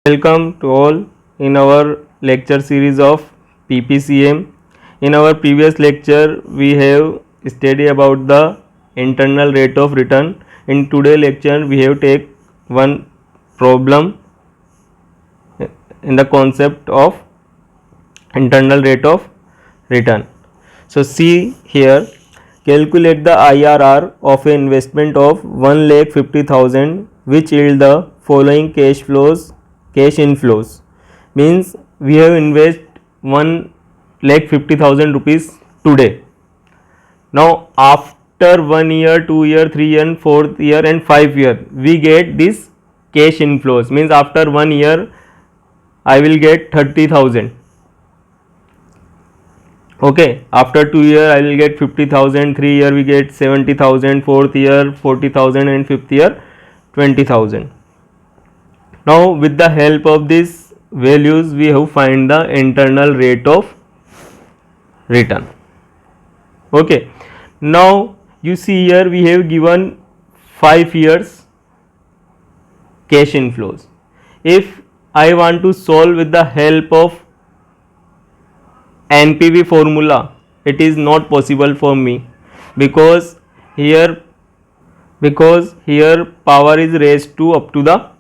Welcome to all in our lecture series of PPCM. In our previous lecture, we have studied about the internal rate of return. In today's lecture, we have take one problem in the concept of internal rate of return. So see here, calculate the IRR of an investment of 1,50,000 which yield the following cash inflows. Means we have invest 1,50,000 rupees today. Now after 1 year, 2 year, 3 year, and 4th year and 5 year we get this cash inflows. Means after 1 year I will get 30,000. Okay, after 2 year I will get 50,000, 3 year we get 70,000, 4th year 40,000 and 5th year 20,000. Now with the help of these values we have find the internal rate of return. Okay, now you see here we have given 5 years cash inflows. If I want to solve with the help of NPV formula, it is not possible for me because here power is raised to up to the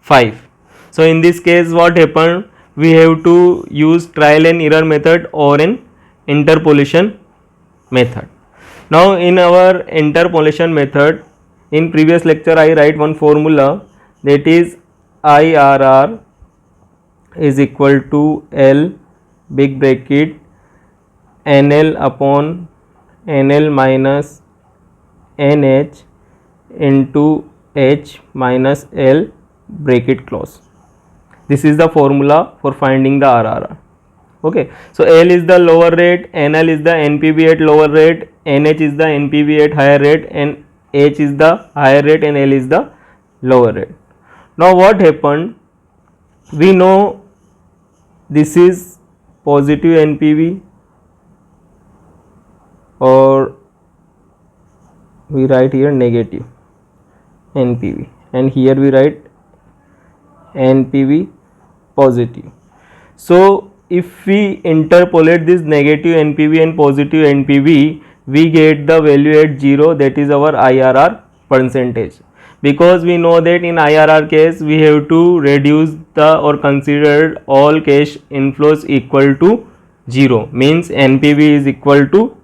5. So in this case what happened, we have to use trial and error method or an interpolation method. Now in our interpolation method, in previous lecture I write one formula, that is IRR is equal to L big bracket NL upon NL minus NH into H minus L bracket close. This is the formula for finding the RRR. Okay, so L is the lower rate, NL is the NPV at lower rate, NH is the NPV at higher rate, and H is the higher rate and L is the lower rate. Now what happened, we know this is positive NPV, or we write here negative NPV, and here we write NPV positive. So if we interpolate this negative NPV and positive NPV, we get the value at 0, that is our IRR percentage. Because we know that in IRR case we have to reduce the or consider all cash inflows equal to 0, means NPV is equal to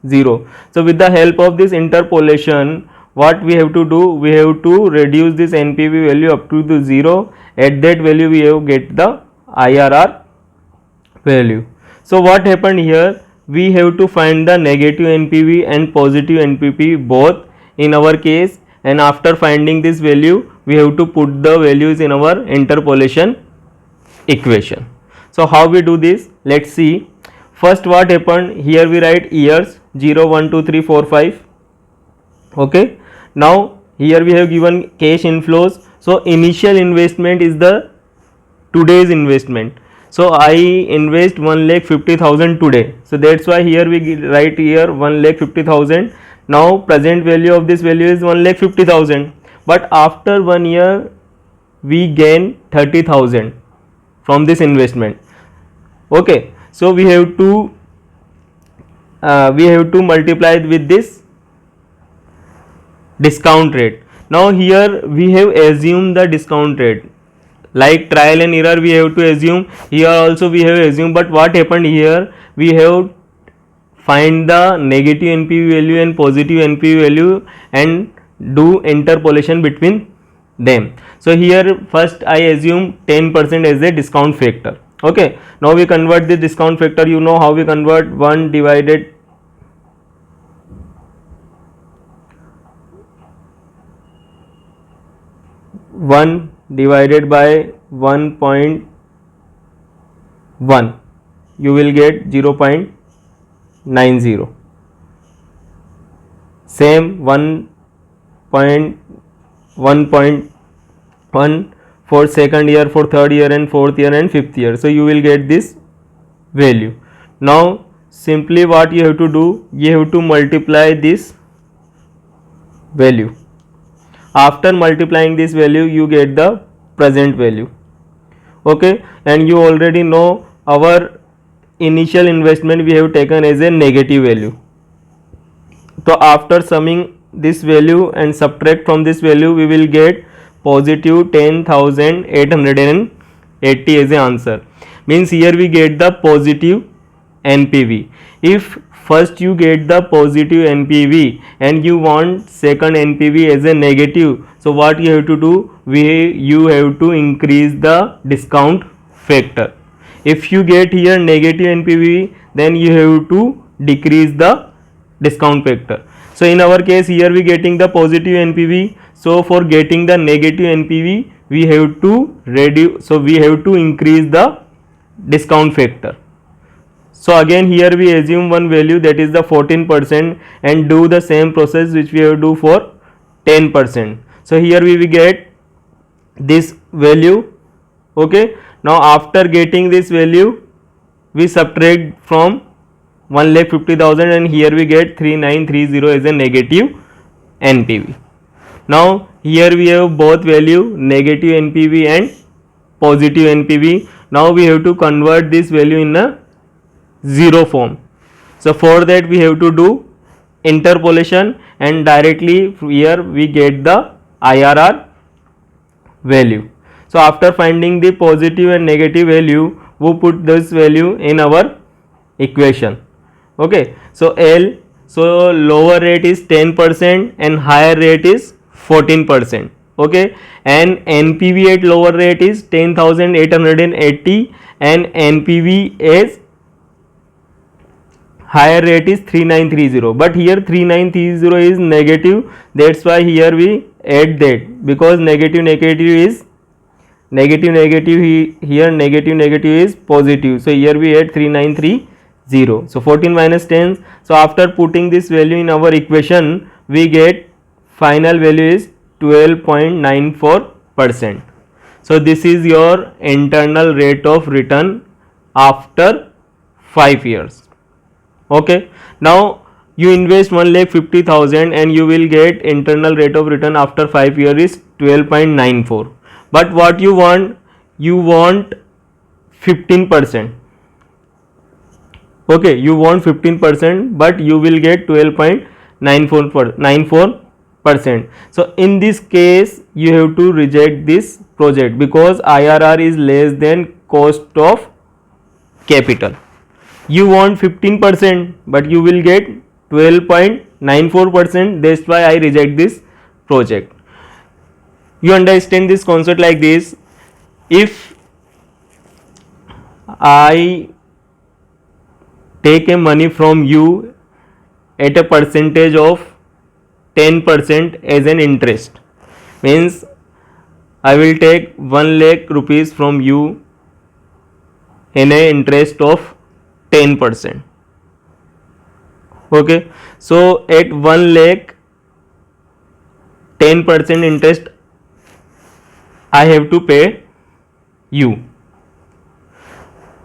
0. So with the help of this interpolation, what we have to do, we have to reduce this NPV value up to the 0. At that value we have get the IRR value. So what happened here, we have to find the negative NPV and positive NPV both in our case, and after finding this value we have to put the values in our interpolation equation. So how we do this, let's see. First what happened, here we write years 0 1 2 3 4 5. Okay, now here we have given cash inflows. So initial investment is the today's investment. So I invest 1,50,000 today, so that's why here we write here 1,50,000. Now present value of this value is 1,50,000, but after 1 year we gain 30,000 from this investment. Okay, so we have to multiply with this discount rate. Now here we have assumed the discount rate, like trial and error we have to assume, here also we have assumed, but what happened here, we have find the negative NPV value and positive NPV value and do interpolation between them. So here first I assume 10% as a discount factor. Okay, now we convert the discount factor, you know how we convert, 1 divided by 1.1, you will get 0.90. Same 1.1 for second year, for third year and fourth year and fifth year. So you will get this value. Now simply what you have to do, you have to multiply this value. After multiplying this value you get the present value. Okay, and you already know our initial investment we have taken as a negative value. So after summing this value and subtract from this value, we will get positive 10,880 as a answer. Means here we get the positive NPV. If first you get the positive NPV and you want second NPV as a negative, so what you have to do? You have to increase the discount factor. If you get here negative NPV, then you have to decrease the discount factor. So in our case here we getting the positive NPV. So for getting the negative NPV, we have to reduce. So we have to increase the discount factor. So again here we assume one value, that is the 14%, and do the same process which we have to do for 10%. So here we will get this value. Okay, now after getting this value, we subtract from 1,50,000 and here we get 3930 as a negative NPV. Now here we have both value, negative NPV and positive NPV. Now we have to convert this value in a zero form. So for that we have to do interpolation, and directly here we get the IRR value. So after finding the positive and negative value, we put this value in our equation. Okay, so lower rate is 10% and higher rate is 14%. Okay, and NPV at lower rate is 10,880 and NPV is higher rate is 3930, but here 3930 is negative, that's why here we add that, because negative is negative, here negative is positive, so here we add 3930. So 14 minus 10. So after putting this value in our equation, we get final value is 12.94%. So this is your internal rate of return after 5 years. Okay, now you invest 1,50,000 and you will get internal rate of return after 5 years is 12.94. But what you want 15%. Okay, you want 15%, but you will get 12.94%. So in this case you have to reject this project because IRR is less than cost of capital. You want 15%, but you will get 12.94%, that's why I reject this project. You understand this concept like this: if I take a money from you at a percentage of 10% as an interest, means I will take 1 lakh rupees from you in a interest of 10%. Okay, so at 1 lakh 10% interest I have to pay you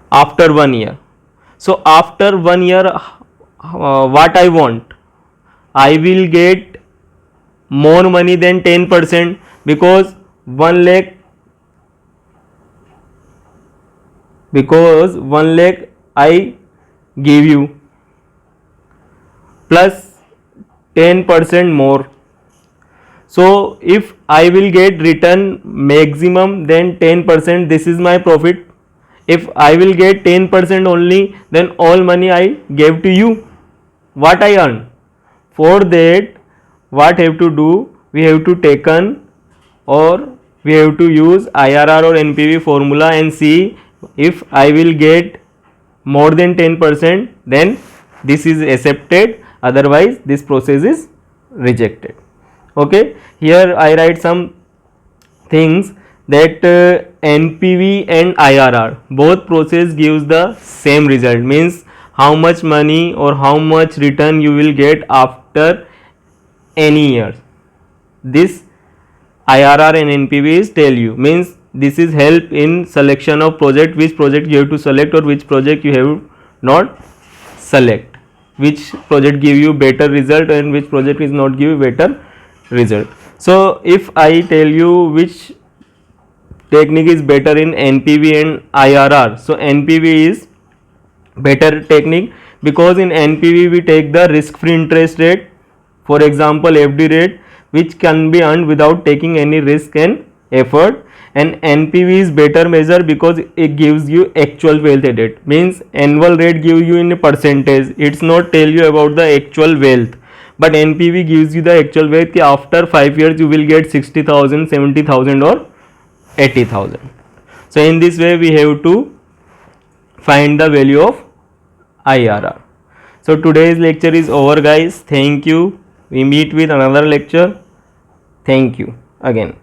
after 1 year. So after 1 year, what I want, I will get more money than 10%, because 1 lakh I give you plus 10% more. So if I will get return maximum then 10%, this is my profit. If I will get 10% only, then all money I gave to you, what I earn. For that, what have to do, we have to we have to use IRR or NPV formula and see if I will get more than 10%, then this is accepted, otherwise this process is rejected. Okay, here I write some things that NPV and IRR both process gives the same result, means how much money or how much return you will get after any year. This IRR and NPV is tell you, means this is help in selection of project, which project you have to select or which project you have not select, which project give you better result and which project is not give you better result. So if I tell you which technique is better in NPV and IRR? So NPV is better technique because in NPV we take the risk free interest rate, for example FD rate, which can be earned without taking any risk and effort. And NPV is better measure because it gives you actual wealth rate, means annual rate give you in a percentage, it's not tell you about the actual wealth, but NPV gives you the actual wealth कि after 5 years you will get 60,000, 70,000 or 80,000. So in this way we have to find the value of IRR. So today's lecture is over guys, thank you, we meet with another lecture, thank you again.